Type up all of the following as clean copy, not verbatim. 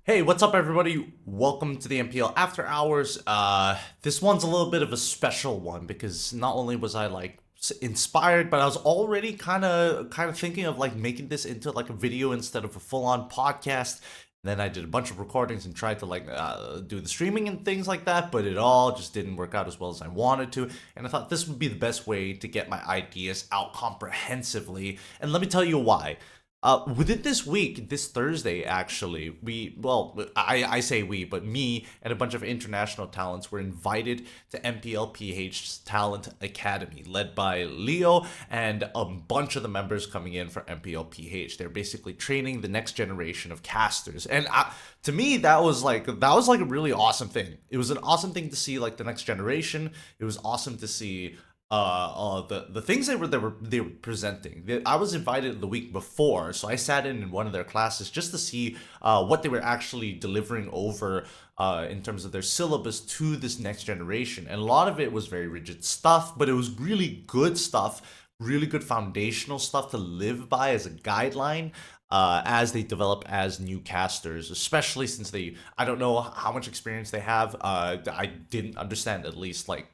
Hey, what's up, everybody? Welcome to the MPL After Hours. This one's a little bit of a special one because not only was I like inspired, but I was already kind of thinking of like making this into like a video instead of a full-on podcast. And then I did a bunch of recordings and tried to like do the streaming and things like that, but it all just didn't work out as well as I wanted to. And I thought this would be the best way to get my ideas out comprehensively. And let me tell you why. Within this week, this Thursday, actually, I say we, but me and a bunch of international talents were invited to MPL PH's Talent Academy, led by Leo and a bunch of the members coming in for MPL PH. They're basically training the next generation of casters, and to me, that was like a really awesome thing. It was an awesome thing to see, like the next generation. It was awesome to see the things they were presenting. I was invited the week before, so I sat in one of their classes just to see what they were actually delivering over in terms of their syllabus to this next generation. And a lot of it was very rigid stuff, but it was really good stuff, really good foundational stuff to live by as a guideline. As they develop as new casters, especially since I don't know how much experience they have. I didn't understand at least like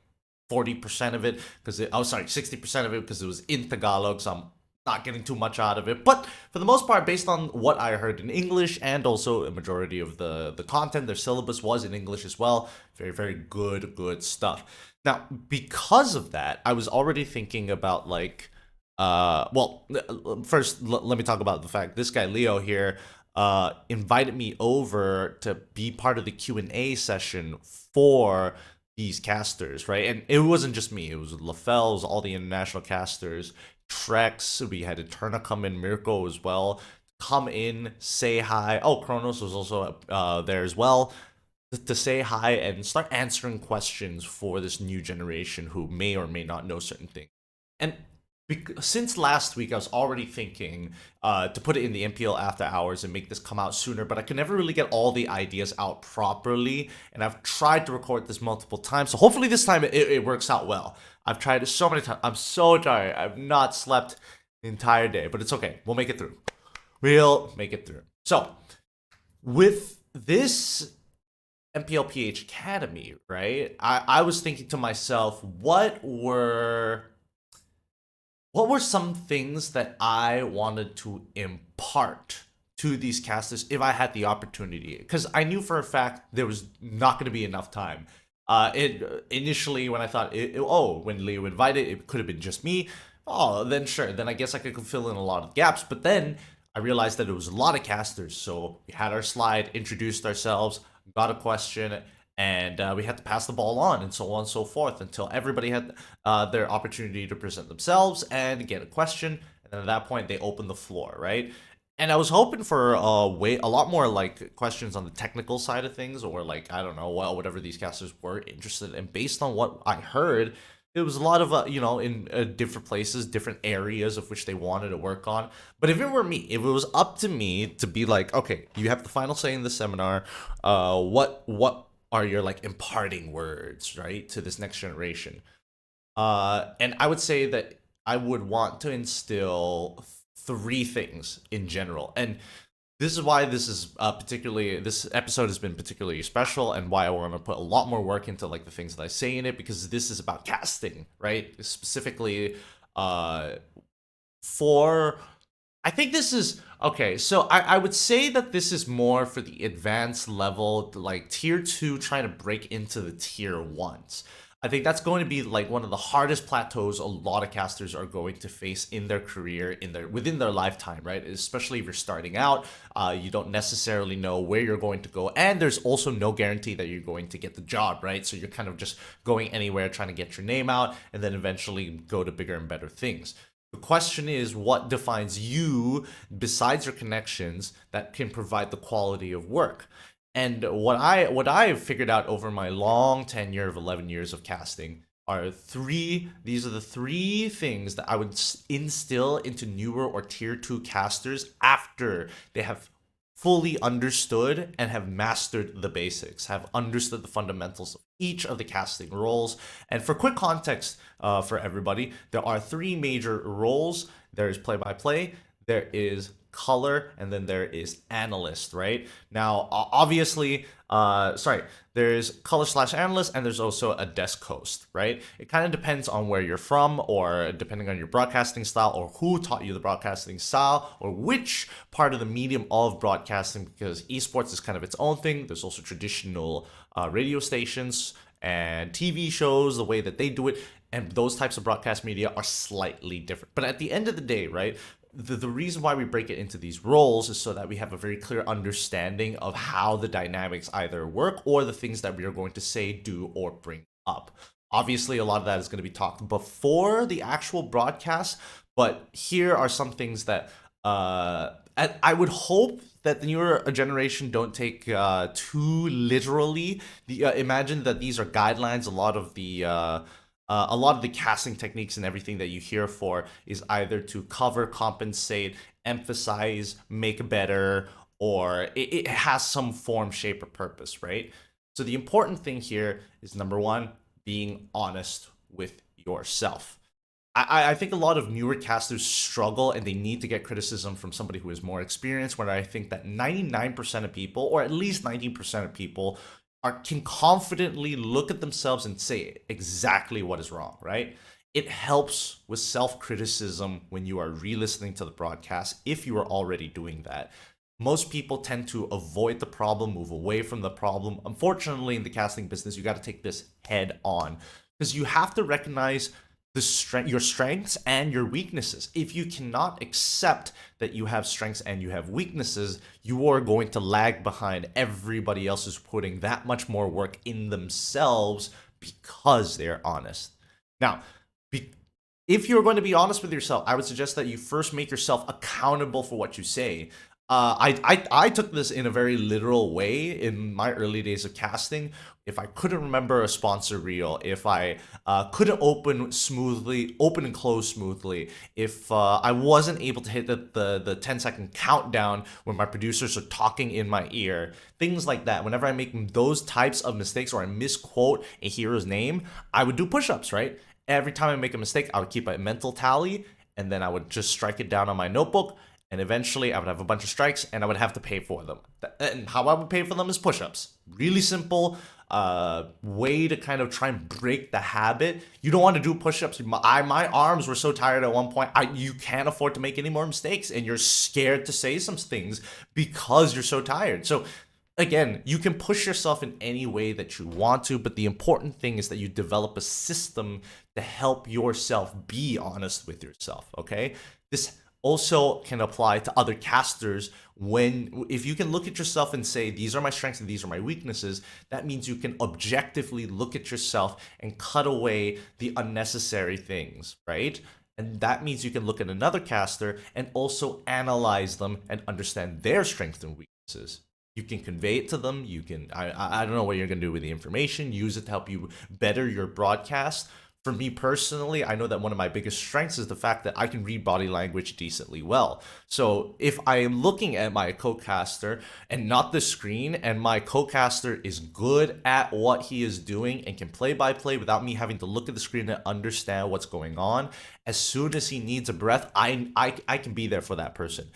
40% of it because oh sorry, 60% of it because it was in Tagalog, so I'm not getting too much out of it. But for the most part, based on what I heard in English, and also a majority of the content, their syllabus was in English as well. Very, very good stuff. Now, because of that, I was already thinking about like first let me talk about the fact this guy Leo here invited me over to be part of the Q&A session for these casters, right? And it wasn't just me, it was LaFell, it was all the international casters, Trex, we had Eterna come in, Mirko as well, come in, say hi. Oh, Kronos was also there as well to say hi and start answering questions for this new generation who may or may not know certain things. And since last week, I was already thinking to put it in the MPL after hours and make this come out sooner, but I could never really get all the ideas out properly. And I've tried to record this multiple times, so hopefully this time it works out well. I've tried it so many times. I'm so tired. I've not slept the entire day, but it's okay. We'll make it through. We'll make it through. So, with this MPL PH Academy, right? I was thinking to myself, what were some things that I wanted to impart to these casters if I had the opportunity? Because I knew for a fact there was not going to be enough time. It initially when I thought, when Leo invited, it could have been just me. Oh, then sure, then I guess I could fill in a lot of gaps. But then I realized that it was a lot of casters, so we had our slide, introduced ourselves, got a question, and we had to pass the ball on, and so on and so forth until everybody had their opportunity to present themselves and get a question. And then at that point, they opened the floor, right? And I was hoping for a lot more like questions on the technical side of things, or like I don't know, whatever these casters were interested in. Based on what I heard, it was a lot of in different places, different areas of which they wanted to work on. But if it were me, if it was up to me to be like, okay, you have the final say in the seminar. What are your like imparting words, right, to this next generation? And I would say that I would want to instill three things in general. And this is why this episode has been particularly special, and why I want to put a lot more work into like the things that I say in it, because this is about casting, right? Specifically, for I think this is okay. So I would say that this is more for the advanced level, like tier two, trying to break into the tier ones. I think that's going to be like one of the hardest plateaus a lot of casters are going to face in their career, within their lifetime, right? Especially if you're starting out, you don't necessarily know where you're going to go, and there's also no guarantee that you're going to get the job, right? So you're kind of just going anywhere, trying to get your name out, and then eventually go to bigger and better things. The question is, what defines you besides your connections that can provide the quality of work? And what I've figured out over my long tenure of 11 years of casting are three. These are the three things that I would instill into newer or tier two casters after they have fully understood and have mastered the basics, have understood the fundamentals of each of the casting roles. And for quick context, for everybody, there are three major roles. There is play by play, there is color, and then there is analyst, right? Now, obviously, there's color slash analyst, and there's also a desk host, right? It kind of depends on where you're from, or depending on your broadcasting style, or who taught you the broadcasting style, or which part of the medium of broadcasting, because esports is kind of its own thing. There's also traditional radio stations and TV shows, the way that they do it, and those types of broadcast media are slightly different. But at the end of the day, right, the reason why we break it into these roles is so that we have a very clear understanding of how the dynamics either work or the things that we are going to say, do, or bring up. Obviously, a lot of that is going to be talked before the actual broadcast, but here are some things that I would hope that the newer generation don't take too literally. Imagine that these are guidelines. A lot of the casting techniques and everything that you hear for is either to cover, compensate, emphasize, make better, or it has some form, shape, or purpose, right? So the important thing here is, number one, being honest with yourself. I think a lot of newer casters struggle and they need to get criticism from somebody who is more experienced, where I think that 99% of people, or at least 90% of people, can confidently look at themselves and say exactly what is wrong, right? It helps with self-criticism when you are re-listening to the broadcast, if you are already doing that. Most people tend to avoid the problem, move away from the problem. Unfortunately, in the casting business, you got to take this head on, because you have to recognize your strengths and your weaknesses. If you cannot accept that you have strengths and you have weaknesses, you are going to lag behind everybody else who's putting that much more work in themselves because they're honest. Now, if you're going to be honest with yourself, I would suggest that you first make yourself accountable for what you say. I took this in a very literal way in my early days of casting. If I couldn't remember a sponsor reel, if I couldn't open and close smoothly, if I wasn't able to hit the 10-second countdown when my producers are talking in my ear, things like that. Whenever I make those types of mistakes, or I misquote a hero's name, I would do push-ups, right? Every time I make a mistake, I would keep a mental tally, and then I would just strike it down on my notebook. And eventually I would have a bunch of strikes and I would have to pay for them. And how I would pay for them is push-ups. Really simple way to kind of try and break the habit. You don't want to do push-ups. My arms were so tired at one point. You can't afford to make any more mistakes, and you're scared to say some things because you're so tired. So again, you can push yourself in any way that you want to, but the important thing is that you develop a system to help yourself be honest with yourself, okay? This also can apply to other casters. If you can look at yourself and say, these are my strengths and these are my weaknesses, that means you can objectively look at yourself and cut away the unnecessary things, right? And that means you can look at another caster and also analyze them and understand their strengths and weaknesses. You can convey it to them. You can, I don't know what you're going to do with the information, use it to help you better your broadcast. For me personally, I know that one of my biggest strengths is the fact that I can read body language decently well. So if I am looking at my co-caster and not the screen, and my co-caster is good at what he is doing and can play by play without me having to look at the screen and understand what's going on, as soon as he needs a breath, I can be there for that person.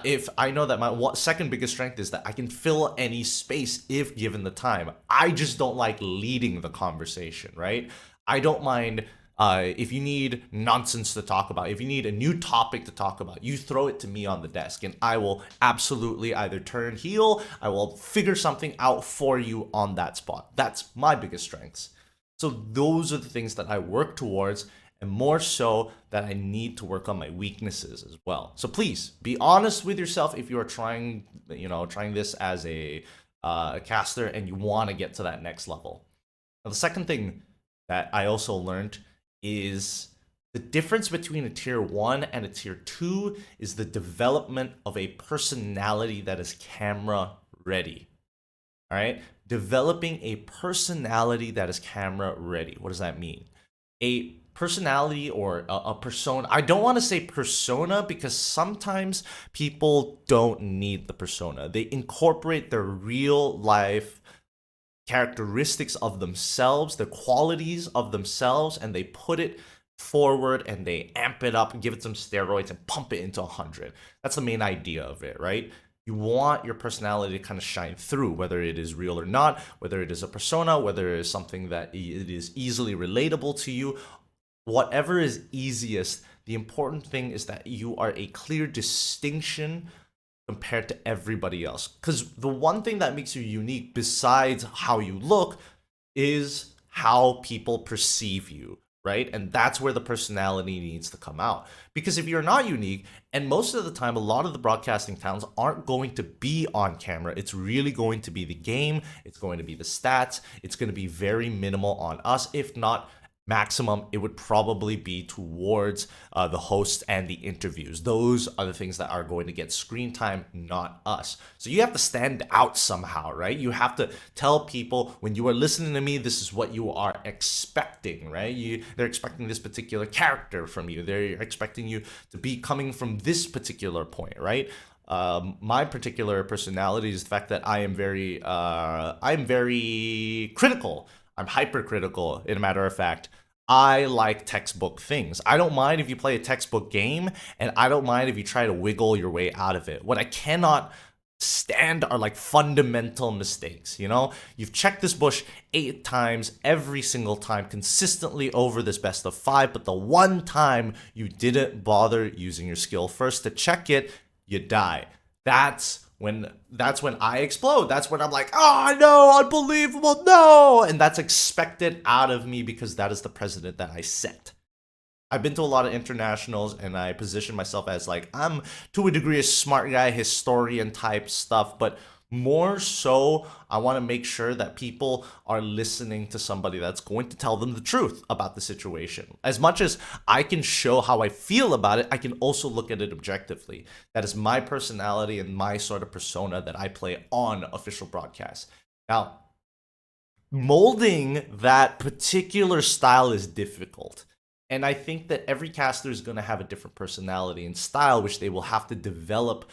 If I know that my second biggest strength is that I can fill any space if given the time. I just don't like leading the conversation, right? I don't mind if you need nonsense to talk about, if you need a new topic to talk about, you throw it to me on the desk and I will absolutely either turn heel, I will figure something out for you on that spot. That's my biggest strengths. So those are the things that I work towards, and more so that I need to work on my weaknesses as well. So please be honest with yourself if you are trying this as a caster and you want to get to that next level. Now, the second thing that I also learned is the difference between a tier 1 and a tier 2 is the development of a personality that is camera ready. All right? Developing a personality that is camera ready. What does that mean? A personality or a persona. I don't want to say persona because sometimes people don't need the persona. They incorporate their real life characteristics of themselves, the qualities of themselves, and they put it forward and they amp it up and give it some steroids and pump it into 100. That's the main idea of it, right? You want your personality to kind of shine through, whether it is real or not, whether it is a persona, whether it is something that it is easily relatable to you, whatever is easiest. The important thing is that you are a clear distinction compared to everybody else. Because the one thing that makes you unique, besides how you look, is how people perceive you, right? And that's where the personality needs to come out. Because if you're not unique, and most of the time, a lot of the broadcasting towns aren't going to be on camera, it's really going to be the game, it's going to be the stats, it's going to be very minimal on us, if not maximum, it would probably be towards the host and the interviews. Those are the things that are going to get screen time, not us. So you have to stand out somehow, right? You have to tell people, when you are listening to me, this is what you are expecting, right? They're expecting this particular character from you. They're expecting you to be coming from this particular point, right? My particular personality is the fact that I'm very critical. I'm hypercritical, in a matter of fact. I like textbook things. I don't mind if you play a textbook game, and I don't mind if you try to wiggle your way out of it. What I cannot stand are like fundamental mistakes. You've checked this bush 8 times, every single time, consistently over this best of 5, but the one time you didn't bother using your skill first to check it, you die. That's when I explode. That's when I'm like, oh no, unbelievable, no. And that's expected out of me because that is the precedent that I set. I've been to a lot of internationals and I position myself as like, I'm to a degree a smart guy, historian type stuff, but more so, I want to make sure that people are listening to somebody that's going to tell them the truth about the situation. As much as I can show how I feel about it, I can also look at it objectively. That is my personality and my sort of persona that I play on official broadcasts. Now, molding that particular style is difficult. And I think that every caster is going to have a different personality and style, which they will have to develop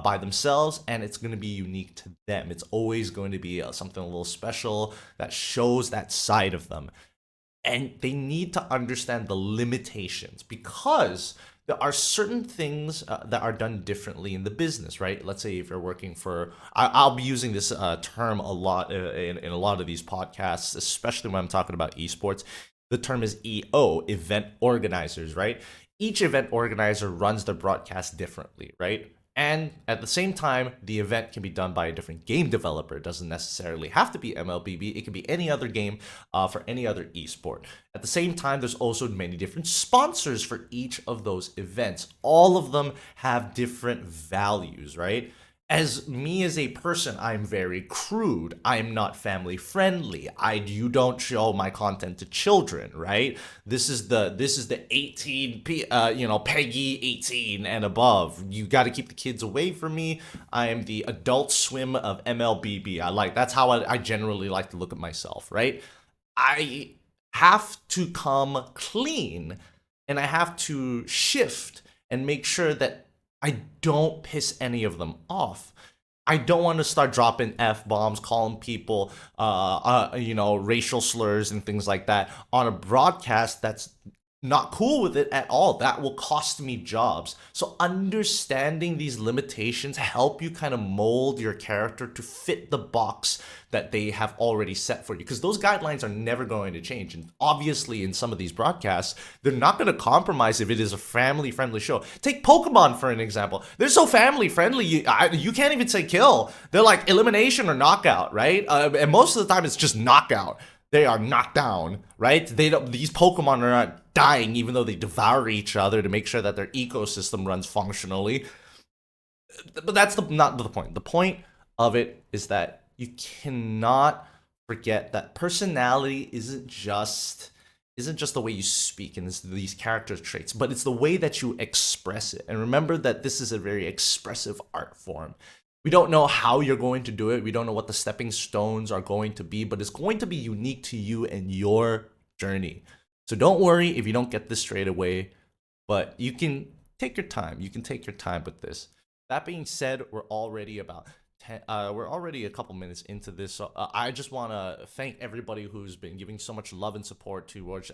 by themselves, and it's going to be unique to them. It's always going to be something a little special that shows that side of them. And they need to understand the limitations, because there are certain things that are done differently in the business, right? Let's say if you're working for, I'll be using this term a lot in a lot of these podcasts, especially when I'm talking about esports. The term is EO, event organizers, right? Each event organizer runs their broadcast differently, right? And at the same time, the event can be done by a different game developer. It doesn't necessarily have to be MLBB. It can be any other game for any other esport. At the same time, there's also many different sponsors for each of those events. All of them have different values, right? As me as a person, I'm very crude. I'm not family friendly. You don't show my content to children, right? This is the 18 Peggy 18 and above. You got to keep the kids away from me. I am the Adult Swim of MLBB. That's how I generally like to look at myself, right? I have to come clean, and I have to shift and make sure that I don't piss any of them off. I don't want to start dropping F bombs, calling people, racial slurs and things like that on a broadcast that's not cool with it at all. That will cost me jobs. So understanding these limitations help you kind of mold your character to fit the box that they have already set for you, because those guidelines are never going to change. And obviously in some of these broadcasts, they're not going to compromise if it is a family friendly show. Take Pokemon for an example. They're so family friendly, you can't even say kill. They're like elimination or knockout, right? And most of the time it's just knockout. They are knocked down, right? These Pokemon are not dying, even though they devour each other to make sure that their ecosystem runs functionally. But that's not the point. The point of it is that you cannot forget that personality isn't just the way you speak and these character traits, but it's the way that you express it. And remember that this is a very expressive art form. We don't know how you're going to do it. We don't know what the stepping stones are going to be, but it's going to be unique to you and your journey. So don't worry if you don't get this straight away, but you can take your time. You can take your time with this. That being said, we're already a couple minutes into this, so I just want to thank everybody who's been giving so much love and support towards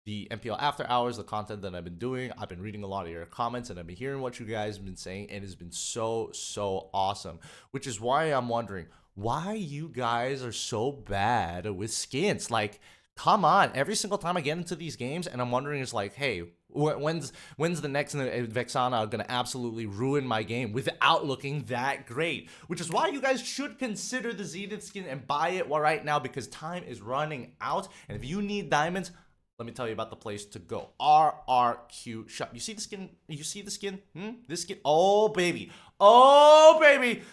the MPL After Hours, the content that I've been doing. I've been reading a lot of your comments and I've been hearing what you guys have been saying. And it's been so, so awesome, which is why I'm wondering why you guys are so bad with skins. Like, come on, every single time I get into these games and I'm wondering, it's like, hey, when's the next Vexana gonna absolutely ruin my game without looking that great? Which is why you guys should consider the Zenith skin and buy it right now, because time is running out. And if you need diamonds, let me tell you about the place to go. RRQ Shop. You see the skin? You see the skin? This skin? Oh baby,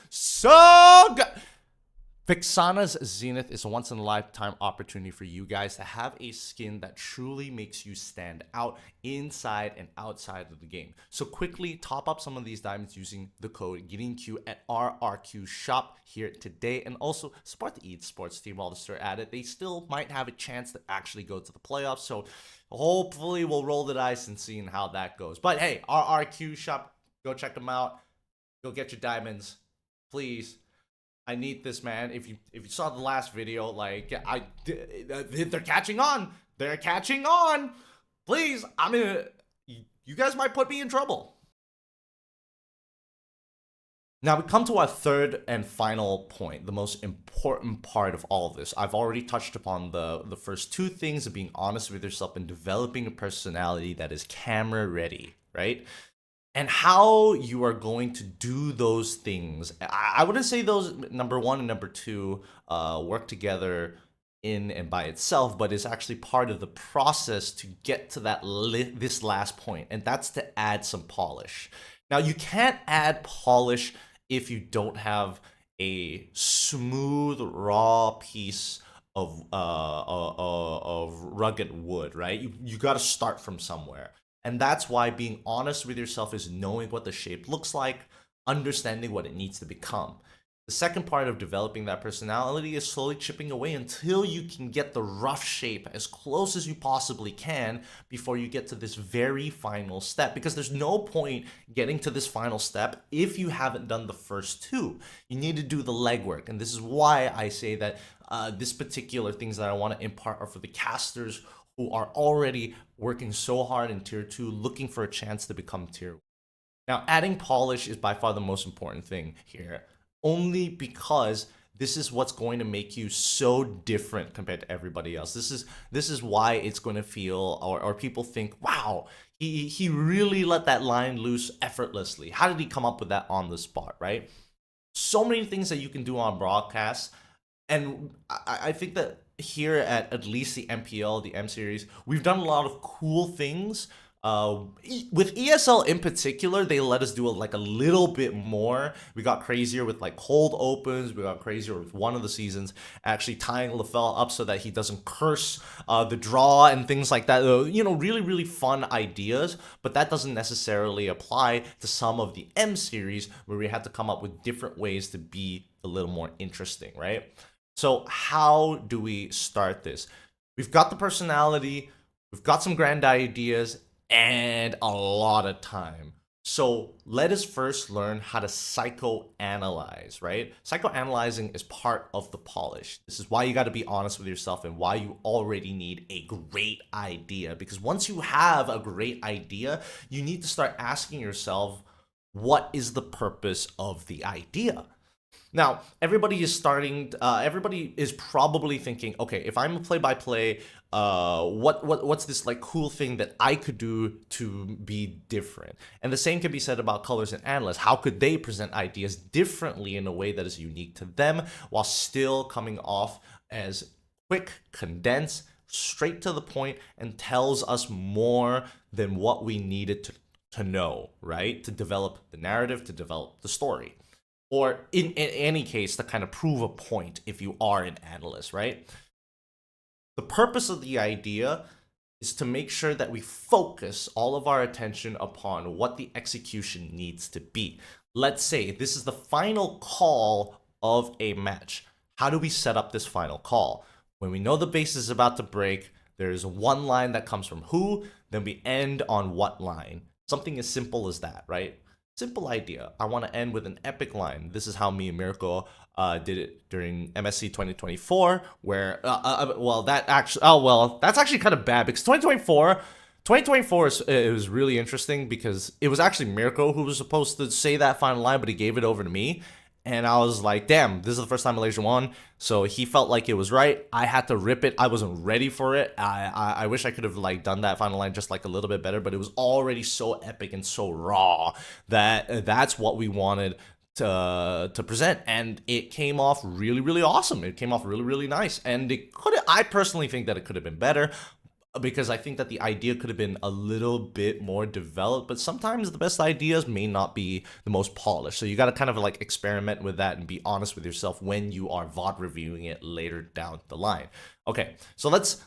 so good. Vexana's Zenith is a once-in-a-lifetime opportunity for you guys to have a skin that truly makes you stand out inside and outside of the game. So quickly top up some of these diamonds using the code GETTINGQ at RRQ Shop here today, and also support the esports team while they're still at it. They still might have a chance to actually go to the playoffs, so hopefully we'll roll the dice and see how that goes. But hey, RRQ Shop, go check them out. Go get your diamonds, please. I need this, man. If you saw the last video, like, they're catching on. They're catching on. Please, you guys might put me in trouble. Now we come to our third and final point, the most important part of all of this. I've already touched upon the first two things of being honest with yourself and developing a personality that is camera ready, right? And how you are going to do those things. I wouldn't say those number one and number two work together in and by itself, but it's actually part of the process to get to that this last point, and that's to add some polish. Now you can't add polish if you don't have a smooth raw piece of rugged wood, right? You got to start from somewhere. And that's why being honest with yourself is knowing what the shape looks like, understanding what it needs to become. The second part of developing that personality is slowly chipping away until you can get the rough shape as close as you possibly can before you get to this very final step. Because there's no point getting to this final step if you haven't done the first two. You need to do the legwork. And this is why I say that this particular things that I want to impart are for the casters who are already working so hard in tier 2, looking for a chance to become tier 1. Now, adding polish is by far the most important thing here, only because this is what's going to make you so different compared to everybody else. This is why it's going to feel, or people think, wow, he really let that line loose effortlessly. How did he come up with that on the spot, right? So many things that you can do on broadcast, and I think that here at least the MPL, the M series, we've done a lot of cool things. With ESL in particular, they let us do like a little bit more. We got crazier with like cold opens. We got crazier with one of the seasons, actually tying LaFell up so that he doesn't curse the draw and things like that. You know, really, really fun ideas, but that doesn't necessarily apply to some of the M series where we had to come up with different ways to be a little more interesting, right? So how do we start this? We've got the personality, we've got some grand ideas, and a lot of time. So let us first learn how to psychoanalyze, right? Psychoanalyzing is part of the polish. This is why you got to be honest with yourself and why you already need a great idea. Because once you have a great idea, you need to start asking yourself, what is the purpose of the idea? Now, everybody is probably thinking, okay, if I'm a play-by-play, what's this like cool thing that I could do to be different? And the same can be said about colors and analysts. How could they present ideas differently in a way that is unique to them while still coming off as quick, condensed, straight to the point, and tells us more than what we needed to know, right? To develop the narrative, to develop the story. Or in any case, to kind of prove a point if you are an analyst, right? The purpose of the idea is to make sure that we focus all of our attention upon what the execution needs to be. Let's say this is the final call of a match. How do we set up this final call? When we know the base is about to break, there's one line that comes from who, then we end on what line. Something as simple as that, right? Simple idea. I want to end with an epic line. This is how me and Mirko did it during MSC 2024, where, well, that's actually kind of bad because 2024 it was really interesting because it was actually Mirko who was supposed to say that final line, but he gave it over to me. And I was like, damn, this is the first time Malaysia won. So he felt like it was right. I had to rip it. I wasn't ready for it. I wish I could have like done that final line just like a little bit better, but it was already so epic and so raw that that's what we wanted to present, and it came off really, really awesome. It came off really, really nice, and I personally think that it could have been better, because I think that the idea could have been a little bit more developed, but sometimes the best ideas may not be the most polished. So you got to kind of like experiment with that and be honest with yourself when you are VOD reviewing it later down the line. Okay, so let's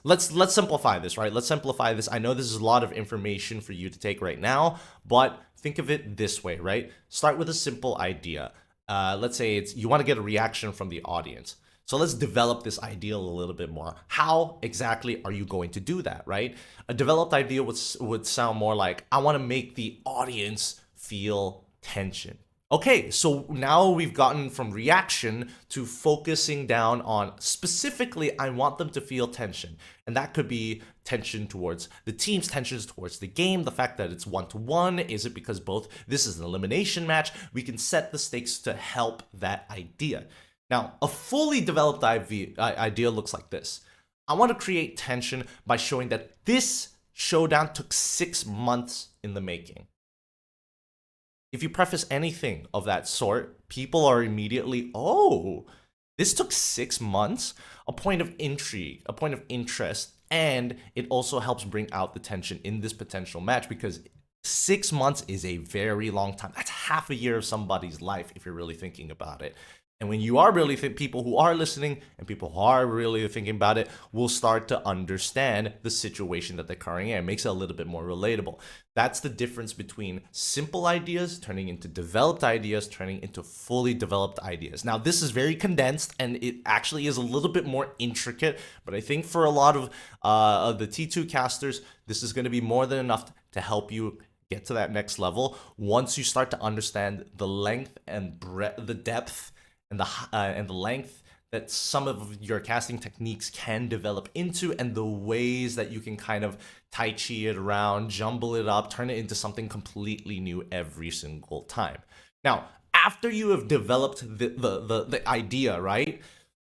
simplify this, right? Let's simplify this. I know this is a lot of information for you to take right now, but think of it this way, right? Start with a simple idea. Let's say you want to get a reaction from the audience. So let's develop this idea a little bit more. How exactly are you going to do that, right? A developed idea would sound more like, I want to make the audience feel tension. Okay, so now we've gotten from reaction to focusing down on specifically, I want them to feel tension. And that could be tension towards the team's tensions towards the game, the fact that it's 1-to-1. Is it because this is an elimination match? We can set the stakes to help that idea. Now, a fully developed idea looks like this. I want to create tension by showing that this showdown took 6 months in the making. If you preface anything of that sort, people are immediately, oh, this took 6 months? A point of intrigue, a point of interest, and it also helps bring out the tension in this potential match, because 6 months is a very long time. That's half a year of somebody's life if you're really thinking about it. And when you are really people who are listening and people who are really thinking about it will start to understand the situation that they're currently in. It makes it a little bit more relatable. That's the difference between simple ideas turning into developed ideas, turning into fully developed ideas. Now, this is very condensed and it actually is a little bit more intricate, but I think for a lot of the T2 casters, this is going to be more than enough to help you get to that next level once you start to understand the length and breadth, the depth, and the length that some of your casting techniques can develop into, and the ways that you can kind of tai chi it around, jumble it up, turn it into something completely new every single time. Now, after you have developed the idea, right,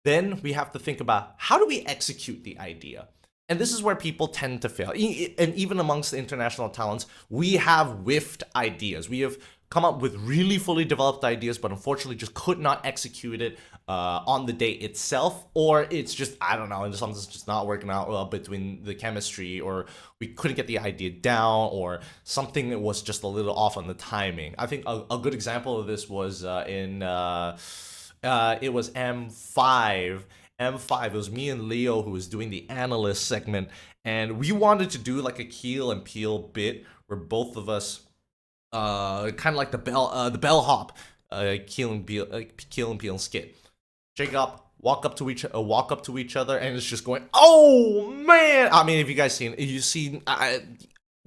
then we have to think about how do we execute the idea. And this is where people tend to fail. And even amongst the international talents, we have whiffed ideas. We have come up with really fully developed ideas, but unfortunately just could not execute it on the day itself, or it's just, I don't know, and something's just not working out well between the chemistry, or we couldn't get the idea down, or something that was just a little off on the timing. I think a good example of this was it was M5. It was me and Leo who was doing the analyst segment, and we wanted to do like a Keel and Peel bit where both of us kind of like the bellhop, Keel and Peel skit. Shake up, walk up to each other, and it's just going, oh man! I mean, if you guys seen,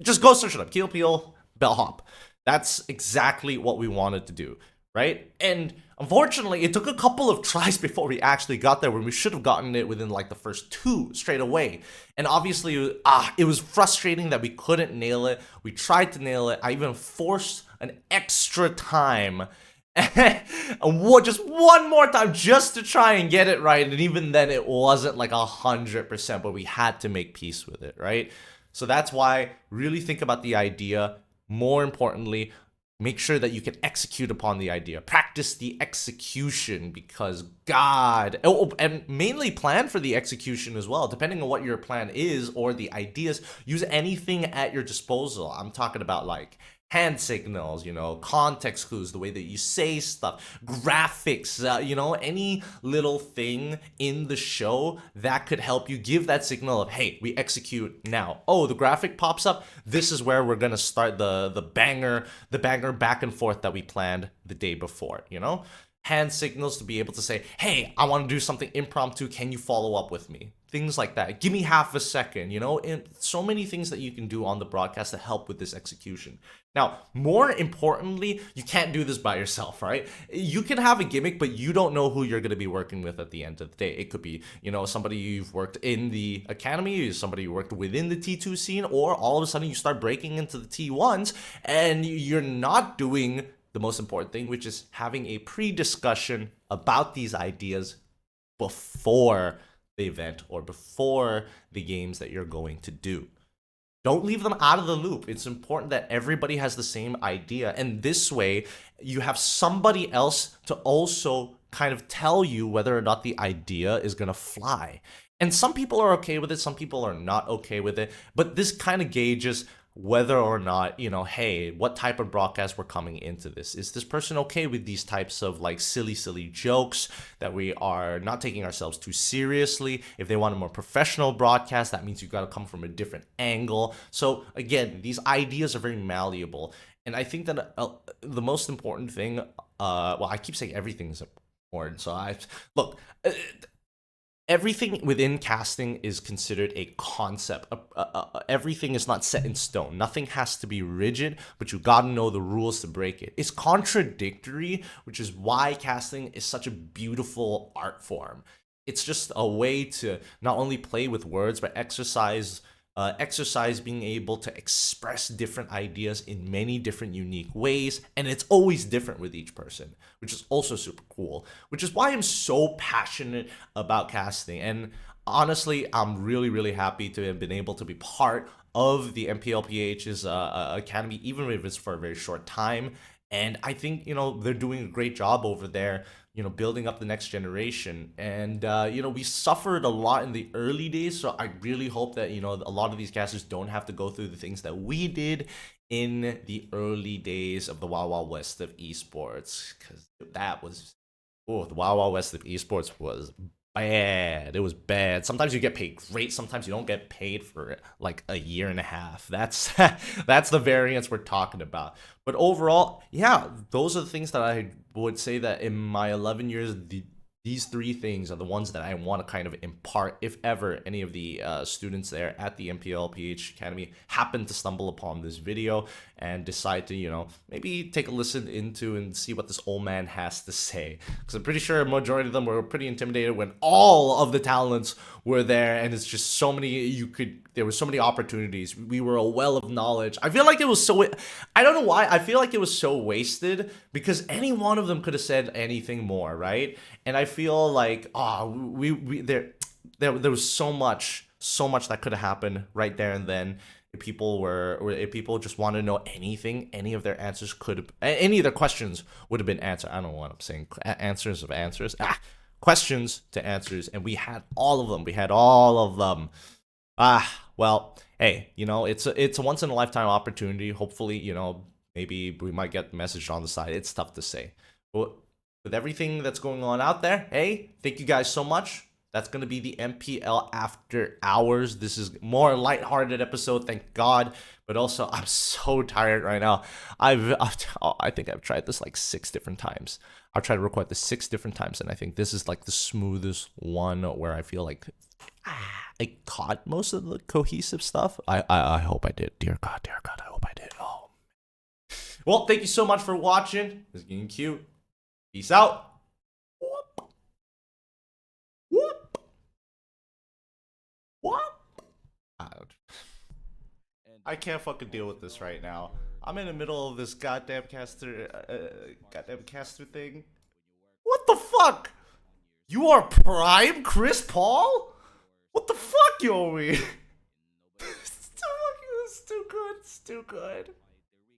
just go search it up, Keel Peel bellhop. That's exactly what we wanted to do, right? And unfortunately, it took a couple of tries before we actually got there, when we should have gotten it within like the first 2 straight away. And obviously, it was frustrating that we couldn't nail it. We tried to nail it. I even forced an extra time, just one more time, just to try and get it right. And even then, it wasn't like 100%, but we had to make peace with it, right? So that's why really think about the idea. More importantly, make sure that you can execute upon the idea. Practice the execution, because and mainly plan for the execution as well. Depending on what your plan is or the ideas, use anything at your disposal. I'm talking about like hand signals, context clues, the way that you say stuff, graphics, any little thing in the show that could help you give that signal of, hey, we execute now. Oh, the graphic pops up. This is where we're gonna start the banger back and forth that we planned the day before, Hand signals to be able to say, hey, I want to do something impromptu. Can you follow up with me? things like that. Give me half a second, you know, and so many things that you can do on the broadcast to help with this execution. Now, more importantly, you can't do this by yourself, right? You can have a gimmick, but you don't know who you're going to be working with at the end of the day. It could be, you know, somebody you've worked in the academy, somebody you worked within the T2 scene, or all of a sudden you start breaking into the T1s and you're not doing the most important thing, which is having a pre-discussion about these ideas before the event or before the games that you're going to do. Don't leave them out of the loop. It's important that everybody has the same idea. And this way, you have somebody else to also kind of tell you whether or not the idea is going to fly. And some people are okay with it. Some people are not okay with it. But this kind of gauges whether or not, you know, hey, what type of broadcast we're coming into this. Is this person okay with these types of like silly jokes, that we are not taking ourselves too seriously? If they want a more professional broadcast, that means you got to come from a different angle. So again, these ideas are very malleable. And I think that the most important thing, well, I keep saying everything is important. So look, everything within casting is considered a concept. Everything is not set in stone. Nothing has to be rigid, but you gotta know the rules to break it. It's contradictory, which is why casting is such a beautiful art form. It's just a way to not only play with words, but exercise being able to express different ideas in many different unique ways, and it's always different with each person, which is also super cool, which is why I'm so passionate about casting. And honestly, I'm really happy to have been able to be part of the MPLPH's academy, even if it's for a very short time. And I think, you know, they're doing a great job over there, you know, building up the next generation. And, you know, we suffered a lot in the early days. So I really hope that, you know, a lot of these casters don't have to go through the things that we did in the early days of the Wild Wild West of esports. Because that was, oh, the Wild Wild West of esports was bad. It was bad. Sometimes you get paid great. Sometimes you don't get paid for like a year and a half. That's that's the variance we're talking about. But overall, yeah, those are the things that I would say that in my 11 years, these three things are the ones that I want to kind of impart if ever any of the students there at the MPL PH Academy happen to stumble upon this video and decide to, you know, maybe take a listen into and see what this old man has to say. Because I'm pretty sure a majority of them were pretty intimidated when all of the talents were there, and it's just so many, there were so many opportunities. We were a well of knowledge. I feel like it was so, I don't know why, I feel like it was so wasted, because any one of them could have said anything more, right? And I feel like, there was so much that could have happened right there and then. If people just want to know anything, any of their answers any of their questions would have been answered. I don't know what I'm saying. Answers of answers. Questions to answers, and we had all of them. Well, hey, you know, it's a once in a lifetime opportunity. Hopefully, you know, maybe we might get messaged on the side. It's tough to say. But with everything that's going on out there, hey, thank you guys so much. That's going to be the MPL After Hours. This is more lighthearted episode, thank God. But also, I'm so tired right now. I think I've tried this like 6 different times. I've tried to record this 6 different times, and I think this is like the smoothest one where I feel like I caught most of the cohesive stuff. I hope I did. Dear God, I hope I did. Oh. Well, thank you so much for watching. This is getting cute. Peace out. I can't fucking deal with this right now. I'm in the middle of this goddamn caster thing. What the fuck? You are prime Chris Paul? What the fuck, Yomi? It's too good. It's too good.